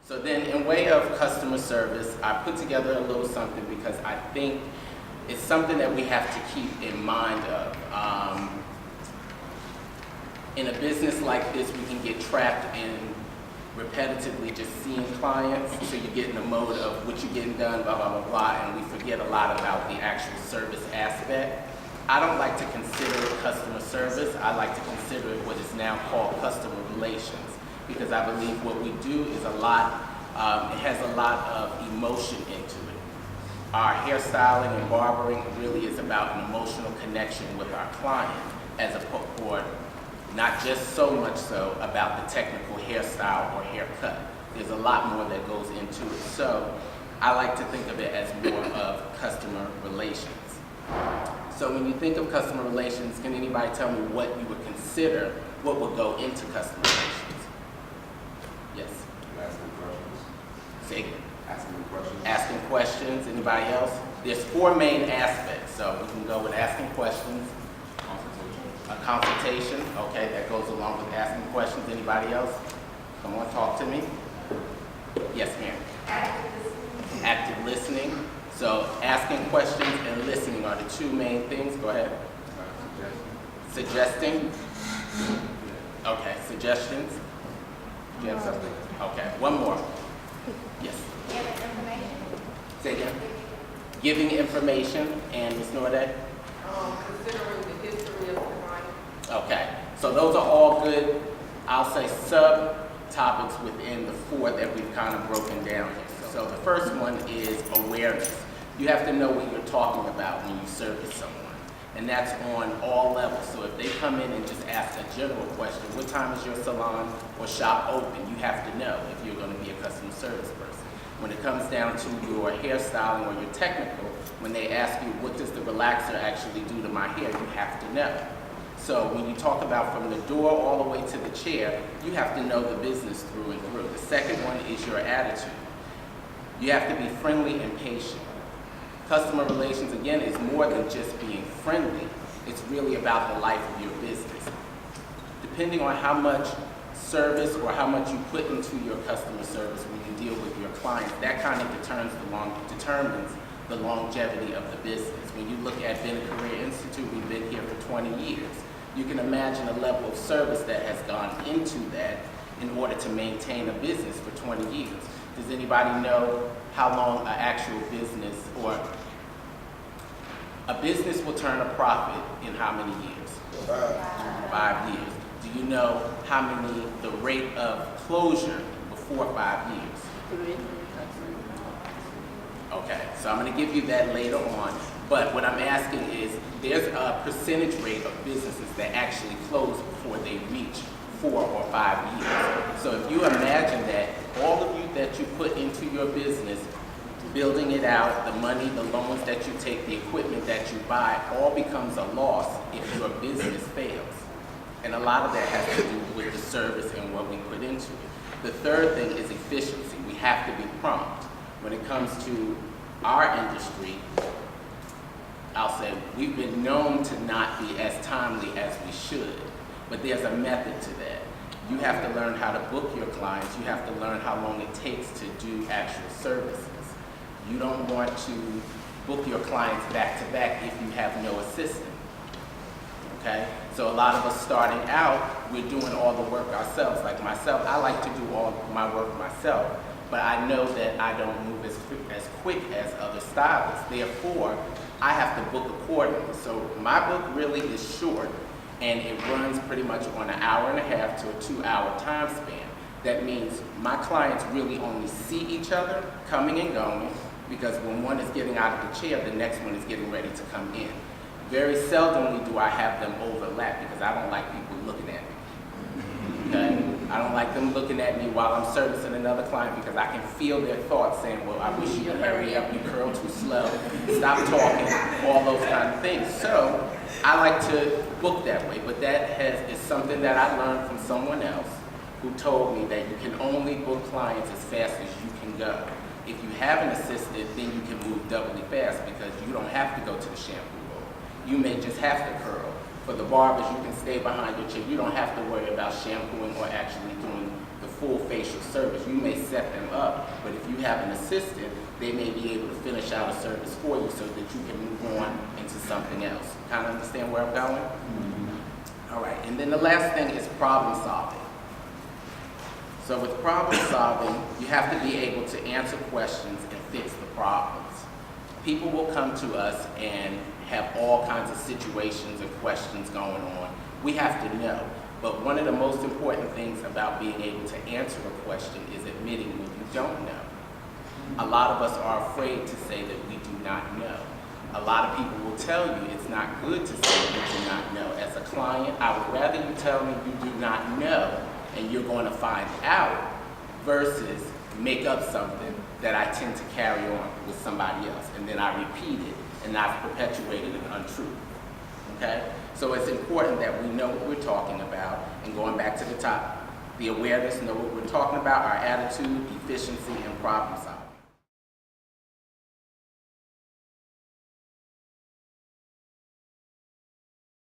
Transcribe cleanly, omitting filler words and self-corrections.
So then in way of customer service, I put together a little something because I think it's something that we have to keep in mind of. In a business like this, we can get trapped in repetitively just seeing clients, so you get in the mode of what you're getting done, blah, blah, blah, blah, and we forget a lot about the actual service aspect. I don't like to consider it customer service. I like to consider it what is now called customer relations, because I believe what we do is a lot, it has a lot of emotion into it. Our hairstyling and barbering really is about an emotional connection with our client, as opposed to not just so much so about the technical hairstyle or haircut. There's a lot more that goes into it. So I like to think of it as more of customer relations. So when you think of customer relations, can anybody tell me what you would consider, what would go into customer relations? Yes? Asking questions. Say again. Asking questions. Asking questions. Anybody else? There's 4 main aspects. So we can go with asking questions. A consultation, okay, that goes along with asking questions. Anybody else? Come on, talk to me. Yes, ma'am. Active listening. So asking questions and listening are the 2 main things. Go ahead. Suggesting. Okay, suggestions. Do you have something? Okay, one more. Yes. Giving information. Say again. Giving information. And Ms. Norday? Considering the history of the client. Okay, so those are all good, I'll say, subtopics within the 4 that we've kind of broken down here. So the first one is awareness. You have to know what you're talking about when you service someone. And that's on all levels. So if they come in and just ask a general question, what time is your salon or shop open? You have to know if you're going to be a customer service person. When it comes down to your hairstyling or your technical, when they ask you, what does the relaxer actually do to my hair, you have to know. So when you talk about from the door all the way to the chair, you have to know the business through and through. The second one is your attitude. You have to be friendly and patient. Customer relations, again, is more than just being friendly. It's really about the life of your business. Depending on how much service or how much you put into your customer service when you deal with your clients, that kind of determines the longevity of the business. When you look at Bennett Career Institute, we've been here for 20 years. You can imagine a level of service that has gone into that in order to maintain a business for 20 years. Does anybody know how long an actual business or a business will turn a profit in how many years? 5 years. Do you know how many, the rate of closure before 5 years? Okay, so I'm going to give you that later on, but what I'm asking is, there's a percentage rate of businesses that actually close before they reach 4 or 5 years. So if you imagine that all of you that you put into your business, building it out, the money, the loans that you take, the equipment that you buy, all becomes a loss if your business fails. And a lot of that has to do with the service and what we put into it. The third thing is efficiency. We have to be prompt. When it comes to our industry, I'll say we've been known to not be as timely as we should, but there's a method to that. You have to learn how to book your clients. You have to learn how long it takes to do actual services. You don't want to book your clients back to back if you have no assistant. Okay? So a lot of us starting out, we're doing all the work ourselves. Like myself, I like to do all my work myself, but I know that I don't move as quick as other stylists. Therefore, I have to book accordingly. So my book really is short, and it runs pretty much on an hour and a half to a 2-hour time span. That means my clients really only see each other coming and going, because when one is getting out of the chair, the next one is getting ready to come in. Very seldomly do I have them overlap, because I don't like people looking at me. Okay? I don't like them looking at me while I'm servicing another client, because I can feel their thoughts saying, well, I wish you would hurry up, you curl too slow, stop talking, all those kind of things. So I like to book that way, but that is something that I learned from someone else who told me that you can only book clients as fast as you can go. If you have an assistant, then you can move doubly fast, because you don't have to go to the shampoo roll. You may just have to curl For the barbers, you can stay behind your chair. You don't have to worry about shampooing or actually doing the full facial service. You may set them up, but if you have an assistant, they may be able to finish out a service for you so that you can move on into something else. Kind of understand where I'm going? All right, and then the last thing is problem solving. So with problem solving, you have to be able to answer questions and fix the problems. People will come to us and have all kinds of situations and questions going on. We have to know. But one of the most important things about being able to answer a question is admitting what you don't know. A lot of us are afraid to say that we do not know. A lot of people will tell you it's not good to say you do not know. As a client, I would rather you tell me you do not know and you're going to find out versus make up something that I tend to carry on with somebody else and then I repeat it and I've perpetuated an untruth. Okay? So it's important that we know what we're talking about, and going back to the top, the awareness, know what we're talking about, our attitude, efficiency, and problem solving.